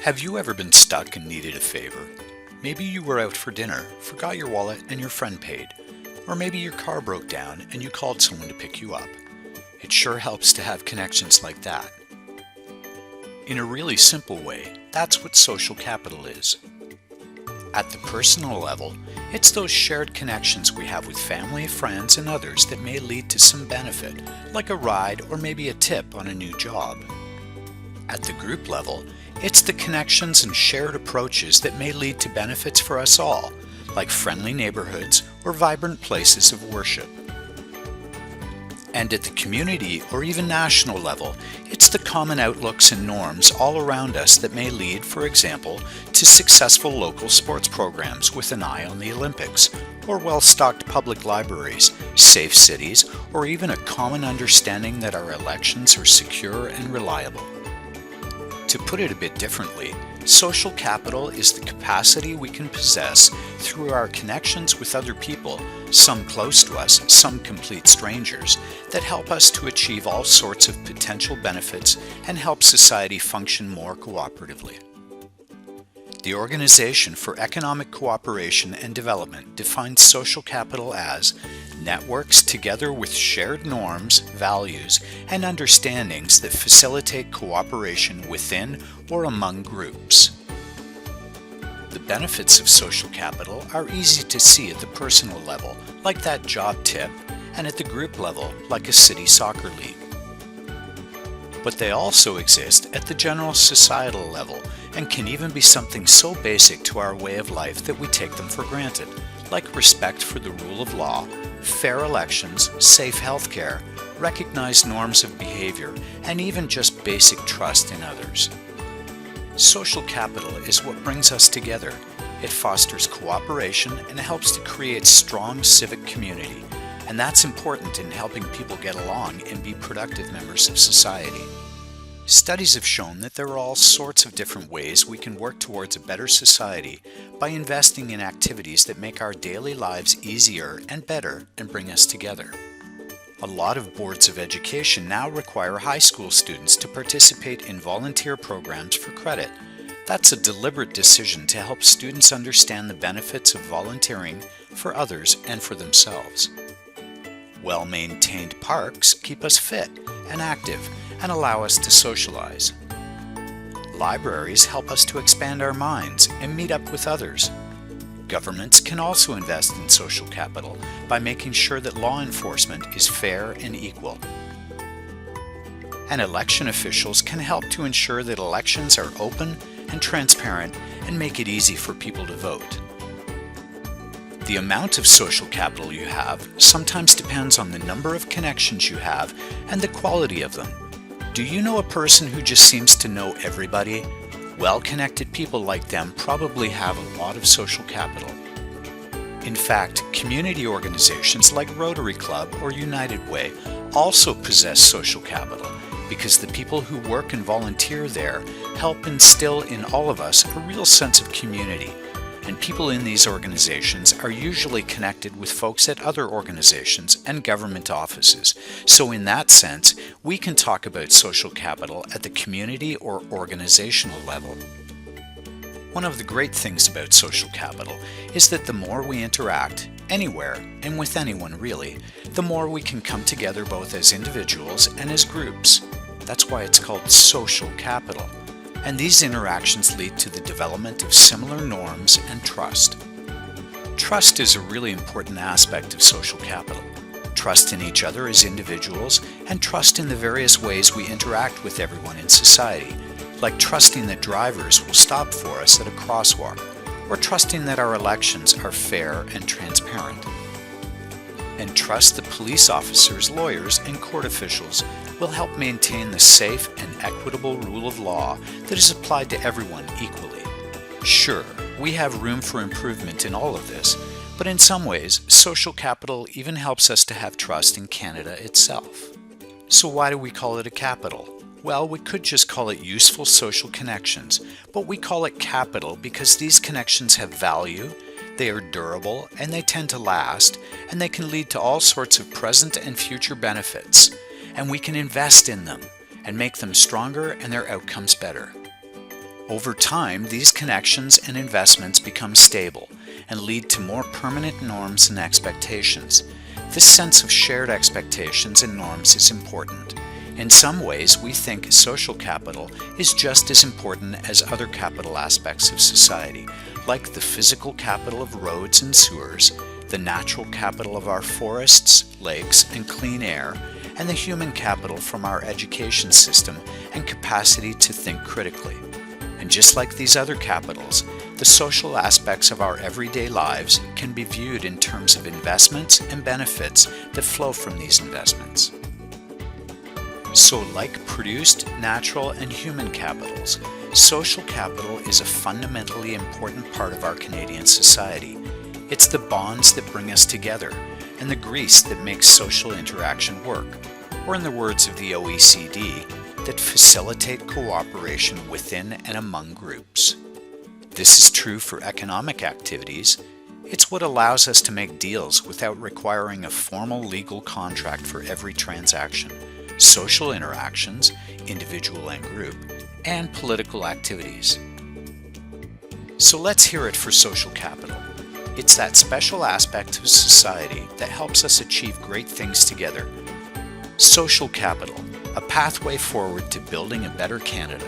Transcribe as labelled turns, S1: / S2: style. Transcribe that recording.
S1: Have you ever been stuck and needed a favor? Maybe you were out for dinner, forgot your wallet, and your friend paid. Or maybe your car broke down and you called someone to pick you up. It sure helps to have connections like that. In a really simple way, that's what social capital is. At the personal level, it's those shared connections we have with family, friends, and others that may lead to some benefit, like a ride or maybe a tip on a new job. At the group level, it's the connections and shared approaches that may lead to benefits for us all, like friendly neighborhoods or vibrant places of worship. And at the community or even national level, it's the common outlooks and norms all around us that may lead, for example, to successful local sports programs with an eye on the Olympics, or well-stocked public libraries, safe cities, or even a common understanding that our elections are secure and reliable. To put it a bit differently, social capital is the capacity we can possess through our connections with other people, some close to us, some complete strangers, that help us to achieve all sorts of potential benefits and help society function more cooperatively. The Organization for Economic Cooperation and Development defines social capital as networks together with shared norms, values, and understandings that facilitate cooperation within or among groups. The benefits of social capital are easy to see at the personal level, like that job tip, and at the group level, like a city soccer league. But they also exist at the general societal level and can even be something so basic to our way of life that we take them for granted, like respect for the rule of law, fair elections, safe healthcare, recognized norms of behavior, and even just basic trust in others. Social capital is what brings us together. It fosters cooperation and helps to create strong civic community, and that's important in helping people get along and be productive members of society. Studies have shown that there are all sorts of different ways we can work towards a better society by investing in activities that make our daily lives easier and better and bring us together. A lot of boards of education now require high school students to participate in volunteer programs for credit. That's a deliberate decision to help students understand the benefits of volunteering for others and for themselves. Well-maintained parks keep us fit and active and allow us to socialize. Libraries help us to expand our minds and meet up with others. Governments can also invest in social capital by making sure that law enforcement is fair and equal. And election officials can help to ensure that elections are open and transparent and make it easy for people to vote. The amount of social capital you have sometimes depends on the number of connections you have and the quality of them. Do you know a person who just seems to know everybody? Well-connected people like them probably have a lot of social capital. In fact, community organizations like Rotary Club or United Way also possess social capital because the people who work and volunteer there help instill in all of us a real sense of community. And people in these organizations are usually connected with folks at other organizations and government offices. So in that sense, we can talk about social capital at the community or organizational level. One of the great things about social capital is that the more we interact, anywhere and with anyone really, the more we can come together both as individuals and as groups. That's why it's called social capital. And these interactions lead to the development of similar norms and trust. Trust is a really important aspect of social capital. Trust in each other as individuals and trust in the various ways we interact with everyone in society, like trusting that drivers will stop for us at a crosswalk, or trusting that our elections are fair and transparent. And trust that police officers, lawyers, and court officials will help maintain the safe and equitable rule of law that is applied to everyone equally. Sure, we have room for improvement in all of this, but in some ways, social capital even helps us to have trust in Canada itself. So why do we call it a capital? Well, we could just call it useful social connections, but we call it capital because these connections have value, they are durable, and they tend to last, and they can lead to all sorts of present and future benefits. And we can invest in them and make them stronger and their outcomes better. Over time, these connections and investments become stable and lead to more permanent norms and expectations. This sense of shared expectations and norms is important. In some ways, we think social capital is just as important as other capital aspects of society, like the physical capital of roads and sewers, the natural capital of our forests, lakes, and clean air, and the human capital from our education system and capacity to think critically. And just like these other capitals, the social aspects of our everyday lives can be viewed in terms of investments and benefits that flow from these investments. So, like produced, natural, and human capitals, social capital is a fundamentally important part of our Canadian society. It's the bonds that bring us together and the grease that makes social interaction work, or in the words of the OECD, that facilitate cooperation within and among groups. This is true for economic activities. It's what allows us to make deals without requiring a formal legal contract for every transaction, social interactions, individual and group, and political activities. So let's hear it for social capital. It's that special aspect of society that helps us achieve great things together. Social capital, a pathway forward to building a better Canada.